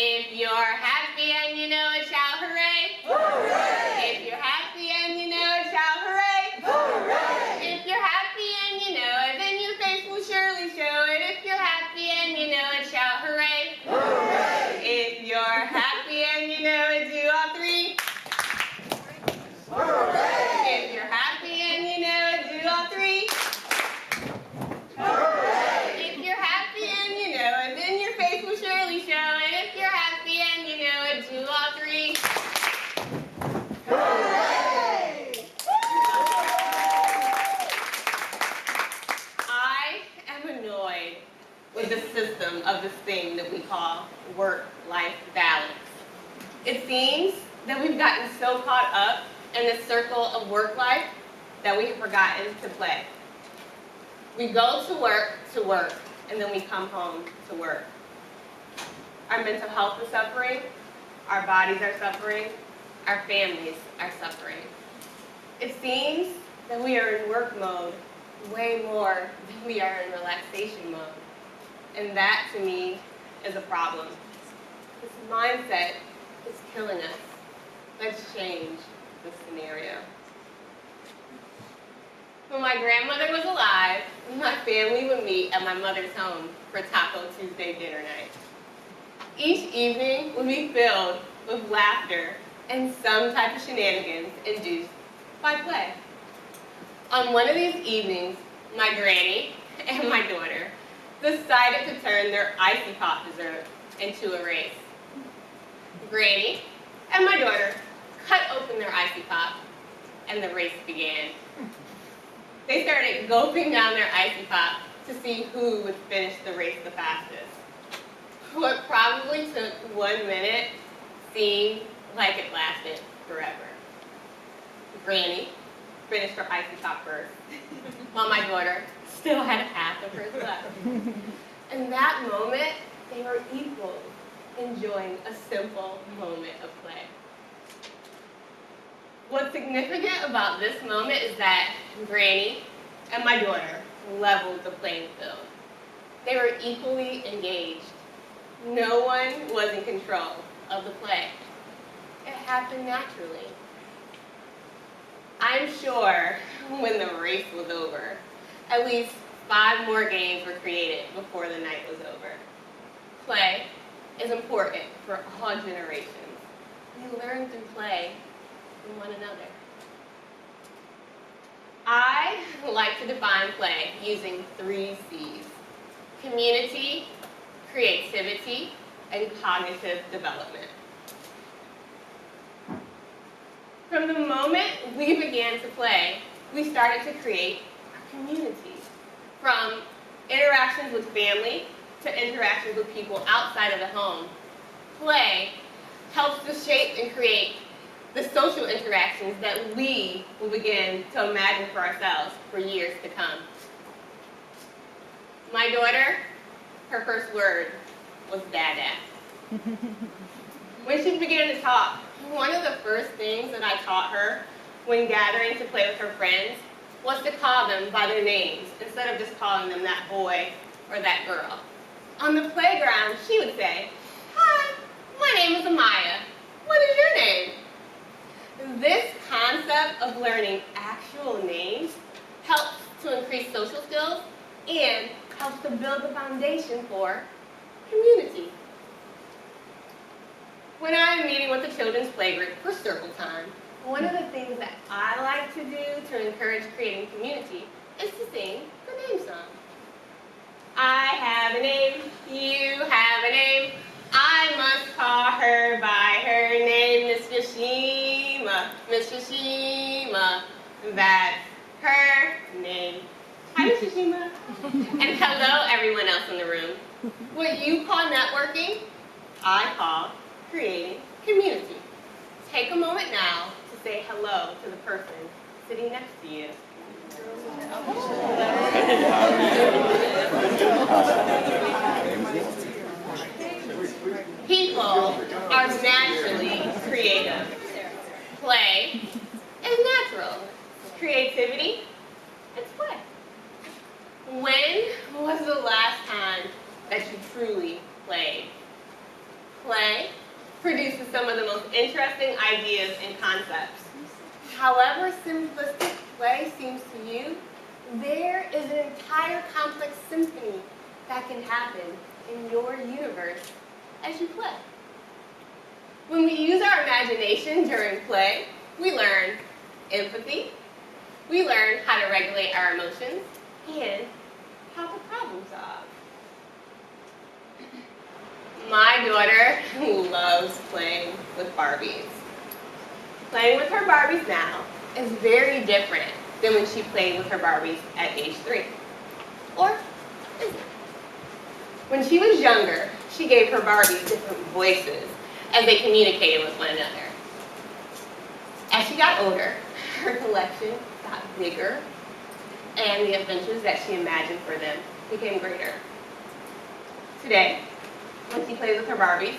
If you're happy and you know it, shout hooray. Hooray! If you're happy and you know it, shout hooray. Hooray! If you're happy and you know it, then your face will surely show it. If you're happy and you know it, shout hooray. Hooray! If you're happy and you know it, do all three. Hooray! If you're happy and you know it, do all three. Hooray! If you're happy and you know it, then your face will surely show it. If you're happy and you know it, do all three. Hooray! I am annoyed with the system of this thing that we call work-life balance. It seems that we've gotten so caught up in the circle of work life that we have forgotten to play. We go to work, and then we come home to work. Our mental health is suffering, our bodies are suffering, our families are suffering. It seems that we are in work mode way more than we are in relaxation mode. And that, to me, is a problem. This mindset is killing us. Let's change this scenario. When my grandmother was alive, my family would meet at my mother's home for Taco Tuesday dinner night. Each evening would be filled with laughter and some type of shenanigans induced by play. On one of these evenings, my granny and my daughter decided to turn their icy pop dessert into a race. Granny and my daughter cut open their icy pop, and the race began. They started gulping down their icy pop to see who would finish the race the fastest. What probably took 1 minute seemed like it lasted forever. Granny finished her icy pop first, while my daughter still had half of hers left. In that moment, they were equal, enjoying a simple moment of play. What's significant about this moment is that Granny and my daughter leveled the playing field. They were equally engaged. No one was in control of the play. It happened naturally. I'm sure when the race was over, at least 5 more games were created before the night was over. Play is important for all generations. We learn through play from one another. I like to define play using 3 C's: community, creativity, and cognitive development. From the moment we began to play, we started to create a community. From interactions with family to interactions with people outside of the home, play helps to shape and create the social interactions that we will begin to imagine for ourselves for years to come. My daughter, her first word was dada. When she began to talk, one of the first things that I taught her when gathering to play with her friends was to call them by their names instead of just calling them that boy or that girl. On the playground, she would say, "Hi, my name is Amaya. What is your name?" This concept of learning actual names helps to increase social skills and helps to build the foundation for community. When I'm meeting with the children's playgroup for circle time, one of the things that I like to do to encourage creating community is to sing the name song. I have a name, you have a name, I must call her by her name, Miss Yoshima, Miss Yoshima, that's her name. Hi, Miss Yoshima. And hello, everyone else in the room. What you call networking, I call creating community. Take a moment now to say hello to the person sitting next to you. People are naturally creative. Play is natural. Creativity, it's play. When was the last time that you truly played? Play produces some of the most interesting ideas and concepts. However simplistic play seems to you, there is an entire complex symphony that can happen in your universe as you play. When we use our imagination during play, we learn empathy, we learn how to regulate our emotions, and how to problem solve. My daughter loves playing with Barbies. Playing with her Barbies now is very different than when she played with her Barbies at age 3. Or is it? When she was younger, she gave her Barbies different voices as they communicated with one another. As she got older, her collection got bigger, and the adventures that she imagined for them became greater. Today, when she plays with her Barbies,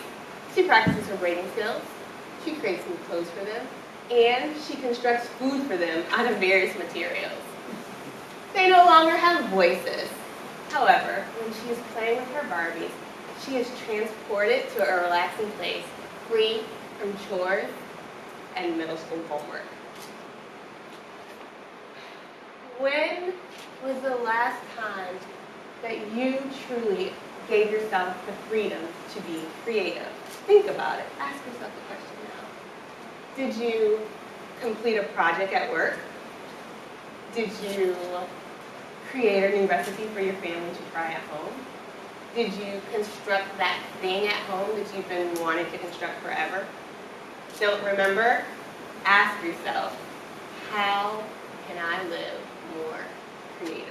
she practices her braiding skills, she creates new clothes for them, and she constructs food for them out of various materials. They no longer have voices. However, when she is playing with her Barbies, she is transported to a relaxing place, free from chores and middle school homework. When was the last time that you truly gave yourself the freedom to be creative? Think about it. Ask yourself the question now. Did you complete a project at work? Did you create a new recipe for your family to try at home? Did you construct that thing at home that you've been wanting to construct forever? Don't remember? Ask yourself, how can I live more creatively?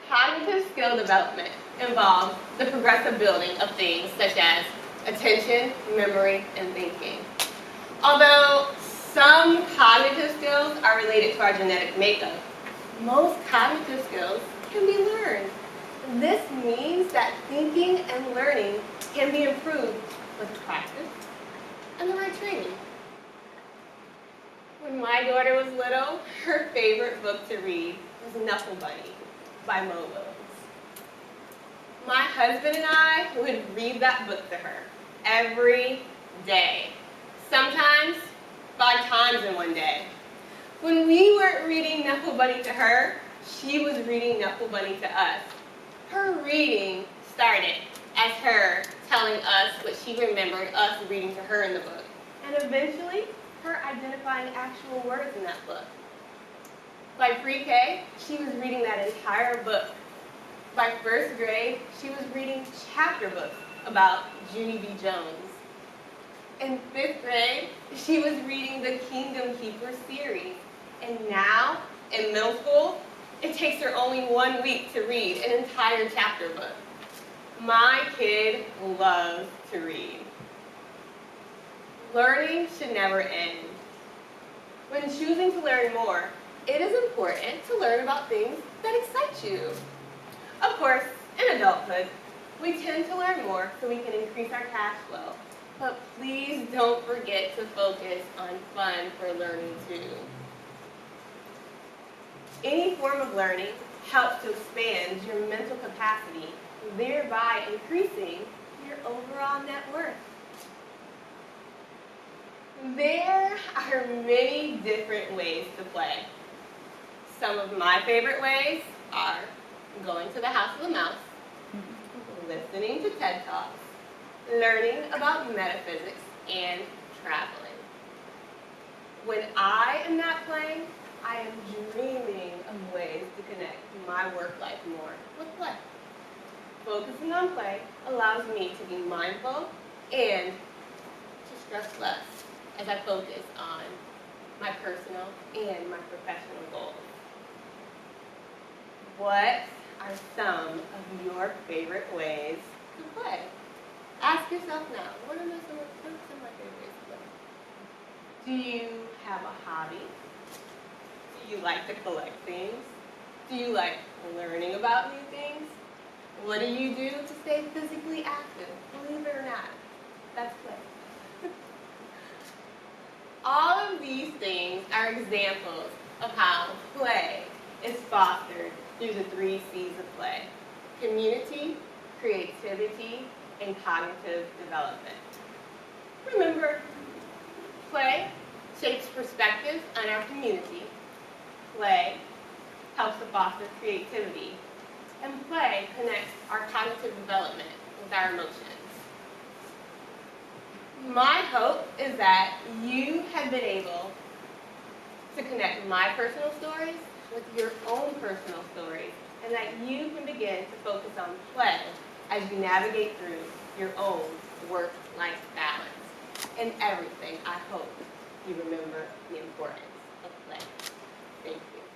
Cognitive skill development involves the progressive building of things such as attention, memory, and thinking. Although some cognitive skills are related to our genetic makeup, most cognitive skills can be learned. This means that thinking and learning can be improved with practice and the right training. When my daughter was little, her favorite book to read was Knuckle Bunny by Mo Willems. My husband and I would read that book to her every day, sometimes 5 times in one day. When we weren't reading Knuckle Bunny to her, she was reading Knuckle Bunny to us. Her reading started as her telling us what she remembered us reading to her in the book, and eventually her identifying actual words in that book. By pre-K, she was reading that entire book. By 1st grade, she was reading chapter books about Junie B. Jones. In 5th grade, she was reading the Kingdom Keeper series. And now, in middle school, it takes her only 1 week to read an entire chapter book. My kid loves to read. Learning should never end. When choosing to learn more, it is important to learn about things that excite you. Of course, in adulthood, we tend to learn more so we can increase our cash flow. But please don't forget to focus on fun for learning too. Any form of learning helps to expand your mental capacity, thereby increasing your overall net worth. There are many different ways to play. Some of my favorite ways are going to the House of the Mouse, listening to TED Talks, learning about metaphysics, and traveling. When I am not playing, I am dreaming of ways to connect my work life more with play. Focusing on play allows me to be mindful and to stress less as I focus on my personal and my professional goals. What are some of your favorite ways to play? Ask yourself now, what are some of my favorite ways to play? Do you have a hobby? Do you like to collect things? Do you like learning about new things? What do you do to stay physically active? Believe it or not, that's play. All of these things are examples of how play is fostered through the 3 C's of play: community, creativity, and cognitive development. Remember, play shapes perspectives on our community. Play helps to foster creativity. And play connects our cognitive development with our emotions. My hope is that you have been able to connect my personal stories with your own personal stories, and that you can begin to focus on play as you navigate through your own work-life balance. In everything, I hope you remember the importance of play. Thank you.